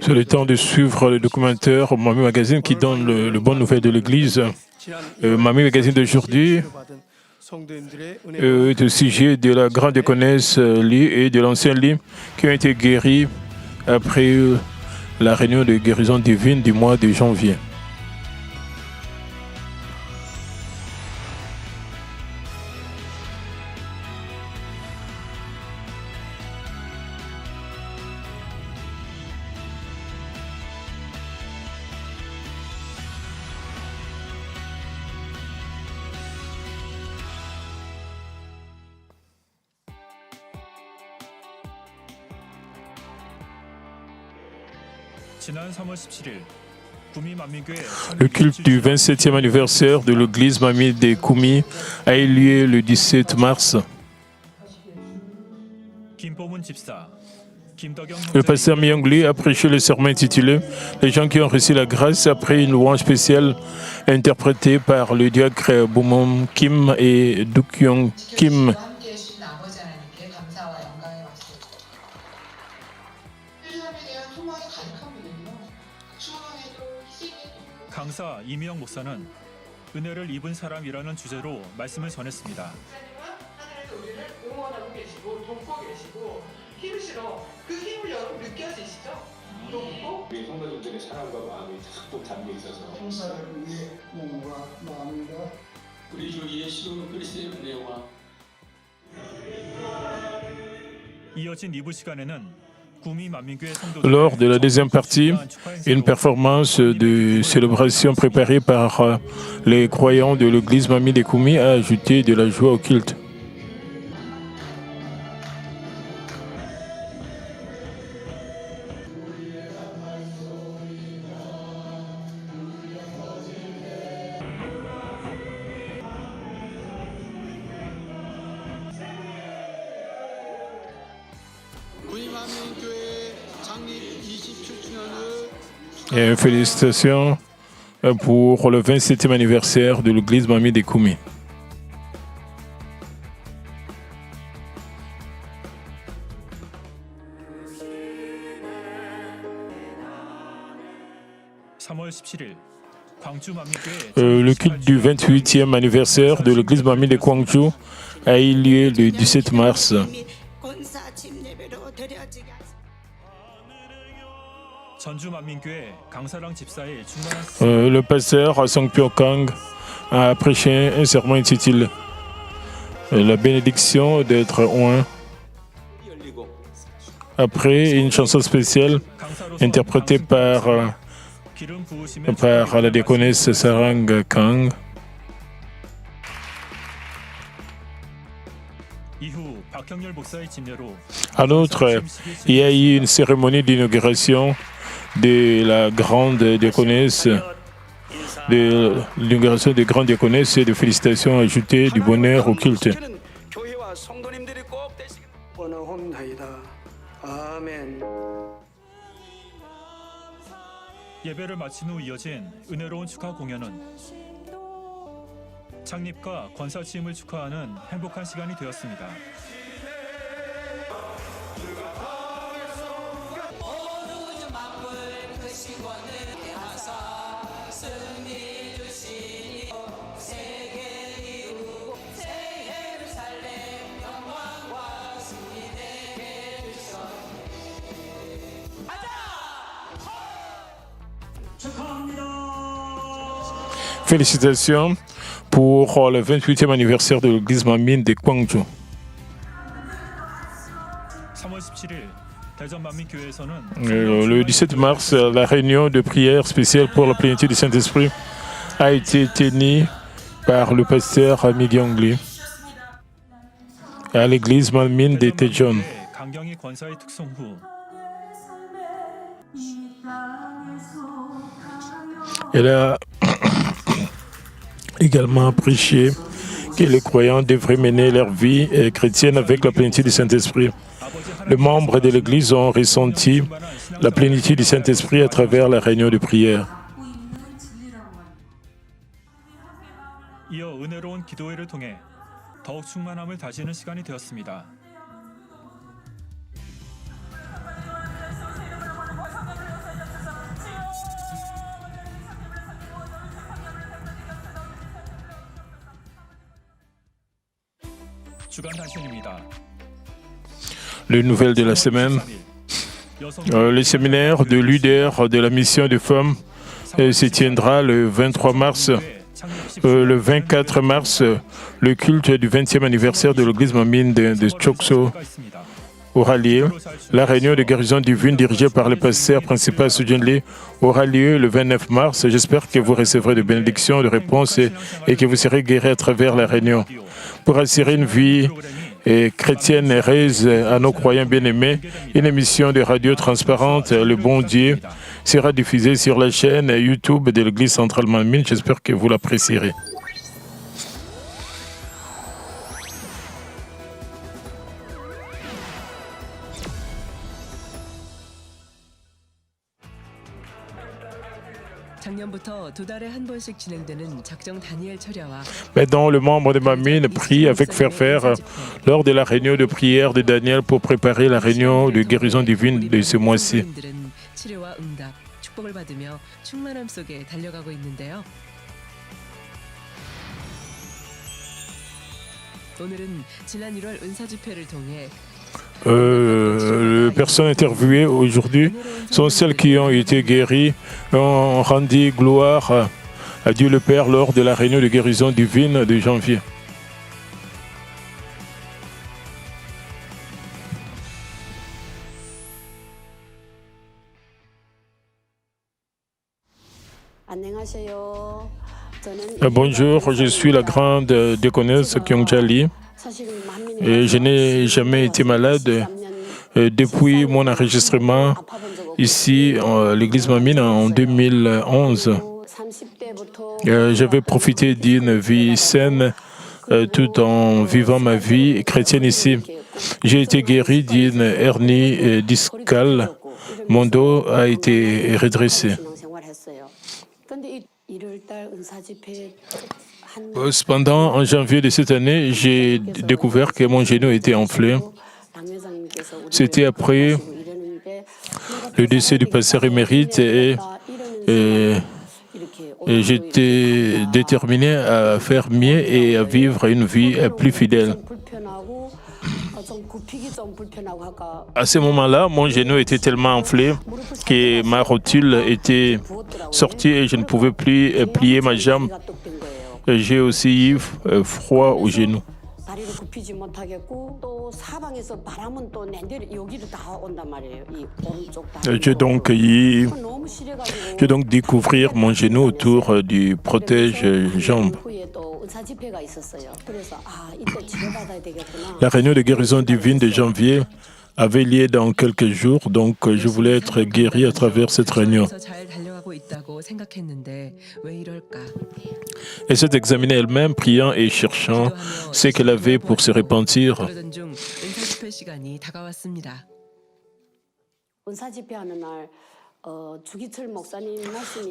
C'est le temps de suivre le documentaire Mami Magazine qui donne le bonne nouvelle de l'Église. Mami Magazine d'aujourd'hui est au sujet de la grande déconnaisse Lee et de l'ancien Lee qui ont été guéris après la réunion de guérison divine du mois de janvier. Le culte du 27e anniversaire de l'église Mami de Koumi a eu lieu le 17 mars. Le pasteur Myung-Lee a prêché le sermon intitulé « Les gens qui ont reçu la grâce » après une louange spéciale interprétée par le diacre Boumom Kim et Dukyong Kim. 강사 이미영 목사는 은혜를 입은 사람이라는 주제로 말씀을 전했습니다. 하나님께서 우리를 응원하고 계시고 돕고 계시고 힘이시러 그 힘을 여러분 느껴지시죠? 돕고 우리 성도님들의 사랑과 마음이 듬뿍 담겨 있어서 형사를 위해 몸과 마음과 우리 주 예수 그리스도의 은혜와 이어진 2부 시간에는 Lors de la deuxième partie, une performance de célébration préparée par les croyants de l'église Mami de Koumi a ajouté de la joie au culte. Et félicitations pour le 27e anniversaire de l'église Mami de Koumi. Le culte du 28e anniversaire de l'église Mami de Gwangju a eu lieu le 17 mars. Le pasteur Song Pyo-kang a prêché un sermon intitulé La bénédiction d'être oint. Après une chanson spéciale interprétée par la déconnaisse Sarang Kang. En outre, il y a eu une cérémonie d'inauguration de la grande déconnaisse, de l'inauguration des grandes déconnesses et de félicitations ajoutées du bonheur au culte. 예배를 마친 후 이어진 은혜로운 축하 공연은 창립과 권사 취임을 축하하는 행복한 시간이 되었습니다. Félicitations pour le 28e anniversaire de l'église Mami de Gwangju. Le 17 mars, la réunion de prière spéciale pour la plénitude du Saint-Esprit a été tenue par le pasteur Myung-Lee à l'église Mami de Daejeon. Elle a également prêché que les croyants devraient mener leur vie chrétienne avec la plénitude du Saint-Esprit. Les membres de l'Église ont ressenti la plénitude du Saint-Esprit à travers la réunion de prière. 이어 은혜로운 기도회를 통해 더욱 충만함을 다지는 시간이 되었습니다. 주간 단신입니다. Les nouvelles de la semaine. Le séminaire de leaders de la mission de femmes se tiendra le 23 mars. Le 24 mars, le culte du 20e anniversaire de l'église Manmin de Chokso aura lieu. La réunion de guérison divine dirigée par le pasteur principal Sujin Lee aura lieu le 29 mars. J'espère que vous recevrez de bénédictions, de réponses et que vous serez guéris à travers la réunion. Pour assurer une vie chrétienne heureuse à nos croyants bien-aimés, une émission de radio transparente, Le Bon Dieu, sera diffusée sur la chaîne YouTube de l'église centrale Manmin. J'espère que vous l'apprécierez. Maintenant, le membre de Manmin prie avec ferveur lors de la réunion de prière de Daniel pour préparer la réunion de guérison divine de ce mois-ci. Les personnes interviewées aujourd'hui sont celles qui ont été guéries, ont rendu gloire à Dieu le Père lors de la réunion de guérison divine de janvier. Bonjour, je suis la grande déconneuse Kyungja Lee et je n'ai jamais été malade depuis mon enregistrement ici à l'église Manmin en 2011. J'avais profité d'une vie saine tout en vivant ma vie chrétienne ici. J'ai été guéri d'une hernie discale. Mon dos a été redressé. Cependant, en janvier de cette année, j'ai découvert que mon genou était enflé. C'était après le décès du pasteur émérite et j'étais déterminé à faire mieux et à vivre une vie plus fidèle. À ce moment-là, mon genou était tellement enflé que ma rotule était sortie et je ne pouvais plus plier ma jambe. J'ai aussi eu froid au genou. J'ai donc découvert mon genou autour du protège-jambe. La réunion de guérison divine de janvier avait lieu dans quelques jours, donc je voulais être guéri à travers cette réunion. Elle s'est examinée elle-même, priant et cherchant ce qu'elle avait pour se repentir.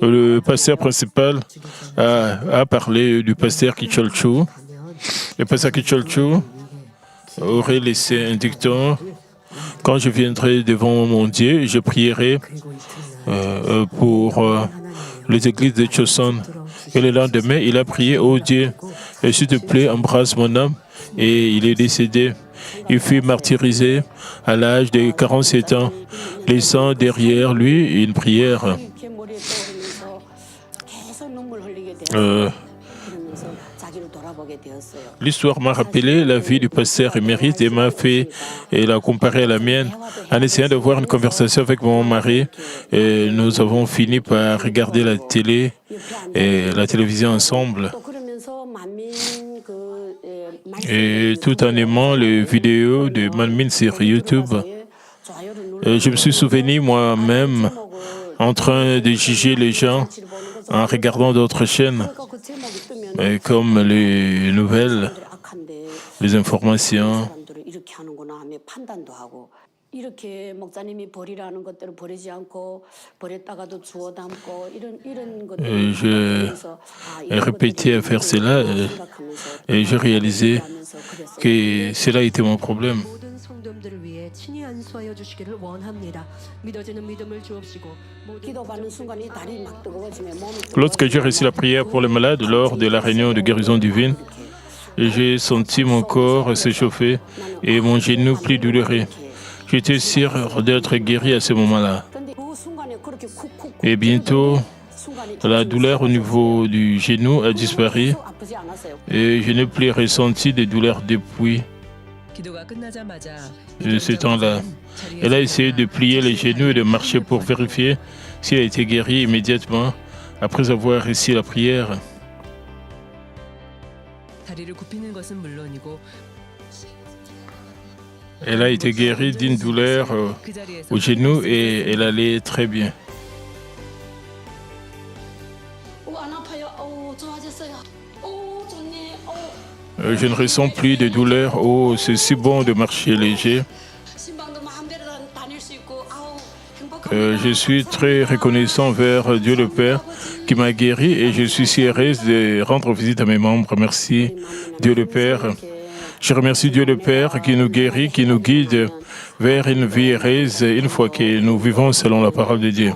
Le pasteur principal a parlé du pasteur Kicholchu. Le pasteur Kicholchu aurait laissé un dicton: quand je viendrai devant mon Dieu, je prierai pour les églises de Choson. Et le lendemain, il a prié: oh Dieu, s'il te plaît, embrasse mon âme. Et il est décédé. Il fut martyrisé à l'âge de 47 ans, laissant derrière lui une prière. L'histoire m'a rappelé la vie du pasteur émérite et m'a fait la comparer à la mienne. En essayant d'avoir une conversation avec mon mari, nous avons fini par regarder la télé et la télévision ensemble. Et tout en aimant les vidéos de Manmin sur YouTube, je me suis souvenu moi-même en train de juger les gens en regardant d'autres chaînes, comme les nouvelles, les informations. Je répétais à faire cela et j'ai réalisé que cela était mon problème. Lorsque j'ai reçu la prière pour les malades lors de la réunion de guérison divine, J'ai senti mon corps s'échauffer et mon genou plus douloureux. J'étais sûr d'être guéri à ce moment-là. Et bientôt, la douleur au niveau du genou a disparu et je n'ai plus ressenti de douleur depuis ce temps-là. Elle a essayé de plier les genoux et de marcher pour vérifier s'il a été guéri immédiatement après avoir réussi la prière. Elle a été guérie d'une douleur au genou et elle allait très bien. Je ne ressens plus de douleur. Oh, c'est si bon de marcher léger. Je suis très reconnaissant vers Dieu le Père qui m'a guéri et je suis si heureuse de rendre visite à mes membres. Merci Dieu le Père. Je remercie Dieu le Père qui nous guérit, qui nous guide vers une vie heureuse une fois que nous vivons selon la parole de Dieu.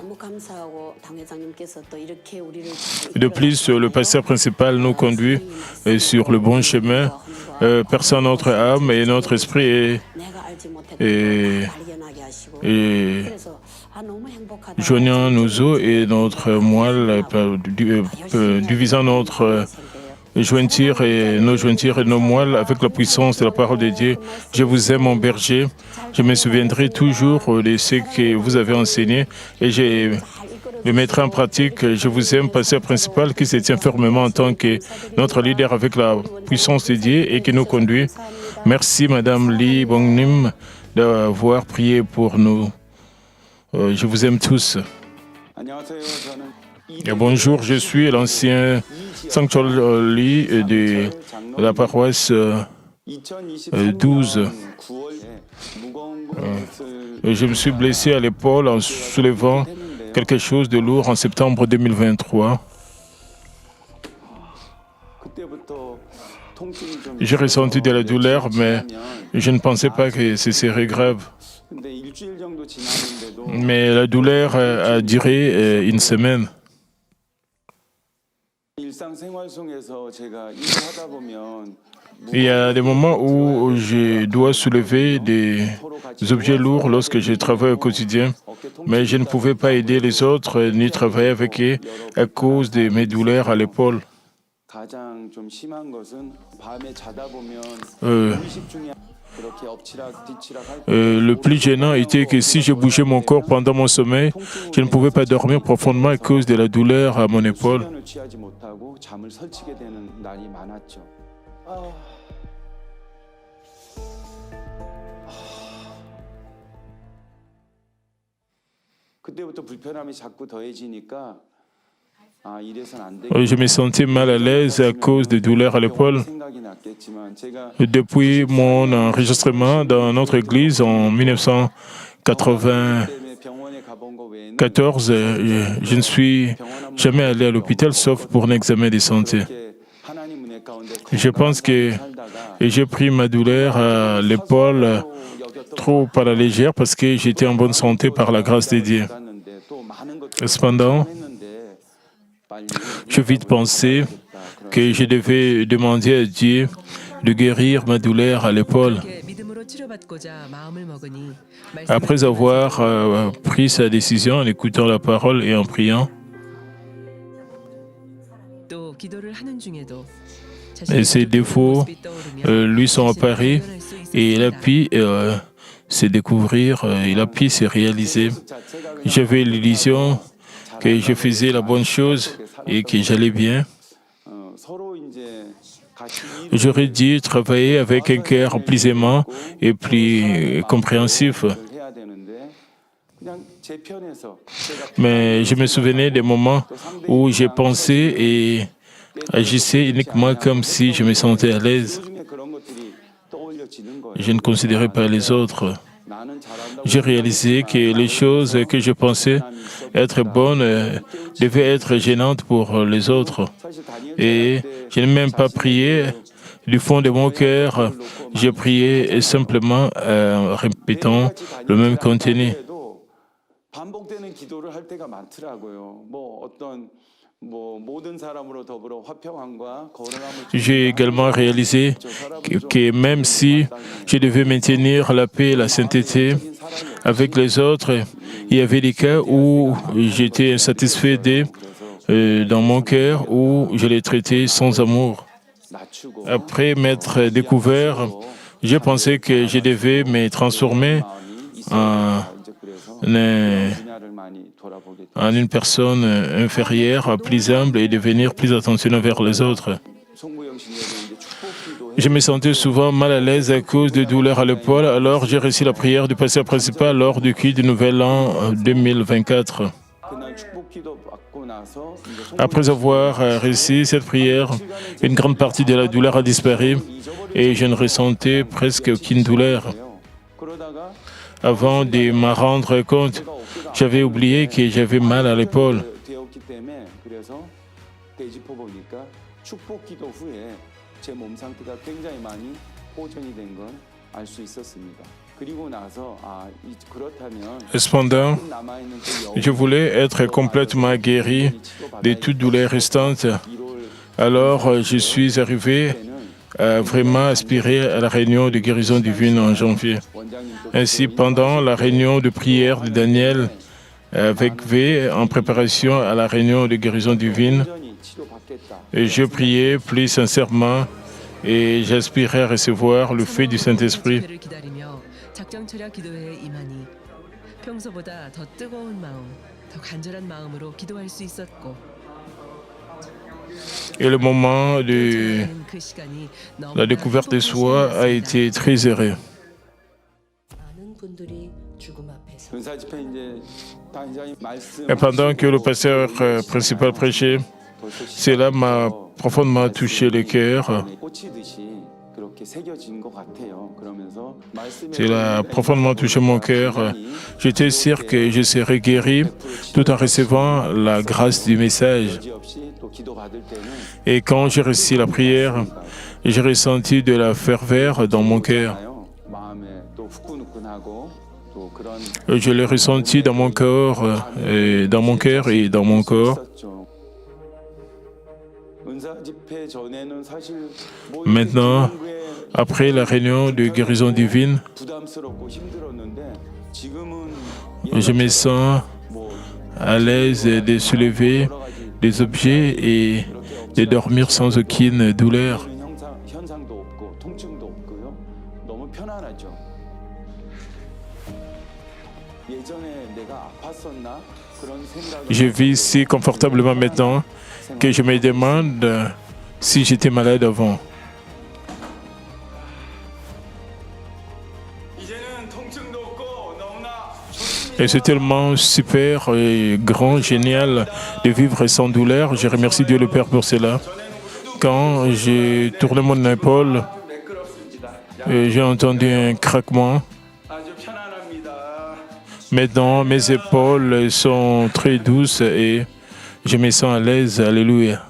De plus, le pasteur principal nous conduit sur le bon chemin, perçant notre âme et notre esprit et joignant nos os et notre moelle, divisant notre jointure et nos moelles avec la puissance de la parole de Dieu. Je vous aime, mon berger. Je me souviendrai toujours de ce que vous avez enseigné et je le mettrai en pratique. Je vous aime, pasteur principal, qui se tient fermement en tant que notre leader avec la puissance de Dieu et qui nous conduit. Merci, Madame Lee Bongnim, d'avoir prié pour nous. Je vous aime tous. Et bonjour, je suis l'ancien Sanctuary Lee de la paroisse 12. Je me suis blessé à l'épaule en soulevant quelque chose de lourd en septembre 2023. J'ai ressenti de la douleur, mais je ne pensais pas que ce serait grave. Mais la douleur a duré une semaine. Il y a des moments où je dois soulever des objets lourds lorsque je travaille au quotidien, mais je ne pouvais pas aider les autres ni travailler avec eux à cause de mes douleurs à l'épaule. Le plus gênant était que si je bougeais mon corps pendant mon sommeil, je ne pouvais pas dormir profondément à cause de la douleur à mon épaule. Je me sentais mal à l'aise à cause de douleurs à l'épaule. Depuis mon enregistrement dans notre église en 1994, je ne suis jamais allé à l'hôpital sauf pour un examen de santé. Je pense que j'ai pris ma douleur à l'épaule trop à la légère parce que j'étais en bonne santé par la grâce de Dieu. Cependant, j'ai vite pensé que je devais demander à Dieu de guérir ma douleur à l'épaule. Après avoir pris sa décision en écoutant la parole et en priant, et ses défauts lui sont apparus et il a pu se découvrir, il a pu se réaliser. J'avais l'illusion que je faisais la bonne chose et que j'allais bien. J'aurais dû travailler avec un cœur plus aimant et plus compréhensif. Mais je me souvenais des moments où j'ai pensé et agissais uniquement comme si je me sentais à l'aise. Je ne considérais pas les autres. J'ai réalisé que les choses que je pensais être bonnes devaient être gênantes pour les autres. Et je n'ai même pas prié du fond de mon cœur. J'ai prié simplement en répétant le même contenu. J'ai également réalisé que même si je devais maintenir la paix et la sainteté avec les autres, il y avait des cas où j'étais insatisfait dans mon cœur, où je les traitais sans amour. Après m'être découvert, j'ai pensé que je devais me transformer en une personne inférieure, plus humble et devenir plus attentionné vers les autres. Je me sentais souvent mal à l'aise à cause de douleurs à l'épaule, alors j'ai réussi la prière du pasteur principal lors du culte du Nouvel An 2024. Après avoir réussi cette prière, une grande partie de la douleur a disparu et je ne ressentais presque aucune douleur. Avant de m'en rendre compte, j'avais oublié que j'avais mal à l'épaule. Cependant, je voulais être complètement guéri de toute douleur restante. Alors, je suis arrivé à vraiment aspirer à la réunion de guérison divine en janvier. Ainsi, pendant la réunion de prière de Daniel avec V, en préparation à la réunion de guérison divine, je priais plus sincèrement et j'aspirais à recevoir le feu du Saint-Esprit. Et le moment de la découverte de soi a été très heureux. Et pendant que le pasteur principal prêchait, cela m'a profondément touché le cœur. Cela a profondément touché mon cœur. J'étais sûr que je serais guéri tout en recevant la grâce du message. Et quand j'ai reçu la prière, j'ai ressenti de la ferveur dans mon cœur. Je l'ai ressenti dans mon corps, dans mon cœur et dans mon corps. Maintenant, après la réunion de guérison divine, je me sens à l'aise de soulever des objets et de dormir sans aucune douleur. Je vis si confortablement maintenant que je me demande si j'étais malade avant. Et c'est tellement super et grand, génial de vivre sans douleur. Je remercie Dieu le Père pour cela. Quand j'ai tourné mon épaule, j'ai entendu un craquement. Maintenant, mes épaules sont très douces et je me sens à l'aise. Alléluia.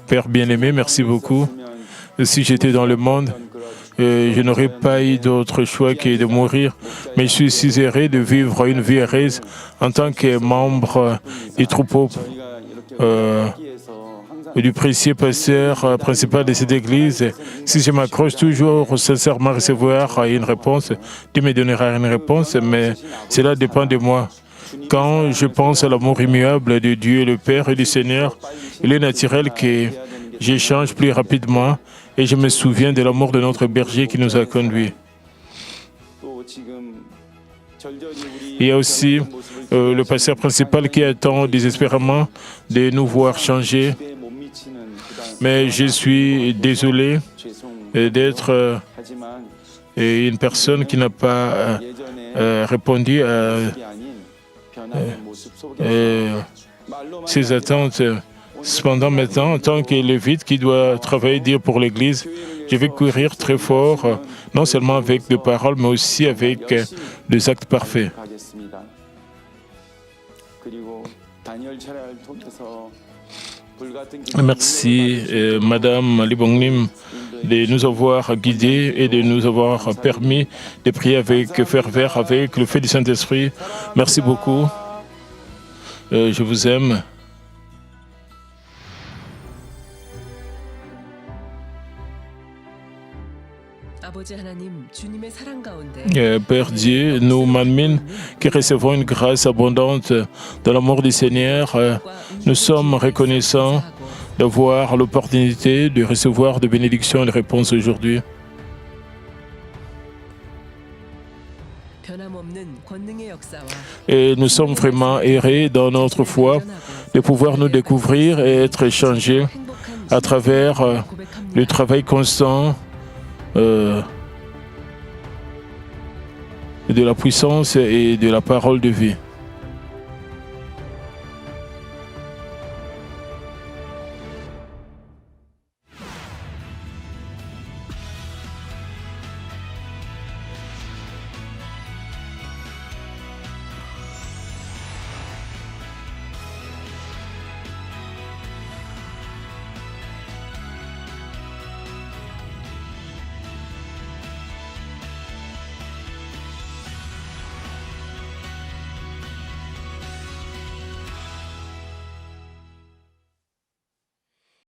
Père bien-aimé, merci beaucoup. Si j'étais dans le monde, je n'aurais pas eu d'autre choix que de mourir. Mais je suis si heureux de vivre une vie heureuse en tant que membre du troupeau du précieux pasteur principal de cette église. Si je m'accroche toujours sincèrement à recevoir une réponse, Dieu me donnera une réponse, mais cela dépend de moi. Quand je pense à l'amour immuable de Dieu, le Père et du Seigneur, il est naturel que j'échange plus rapidement et je me souviens de l'amour de notre berger qui nous a conduits. Il y a aussi le pasteur principal qui attend désespérément de nous voir changer. Mais je suis désolé d'être une personne qui n'a pas répondu à ses attentes. Cependant, maintenant, en tant que lévite qui doit travailler dire pour l'Église, je vais courir très fort, non seulement avec des paroles, mais aussi avec des actes parfaits. Merci, Madame Libongnim, de nous avoir guidés et de nous avoir permis de prier avec ferveur, avec le feu du Saint-Esprit. Merci beaucoup. Je vous aime. Père Dieu, nous, Manmin, qui recevons une grâce abondante de l'amour du Seigneur, nous sommes reconnaissants d'avoir l'opportunité de recevoir de bénédictions et de réponses aujourd'hui. Et nous sommes vraiment errés dans notre foi de pouvoir nous découvrir et être changés à travers le travail constant de la puissance et de la parole de vie.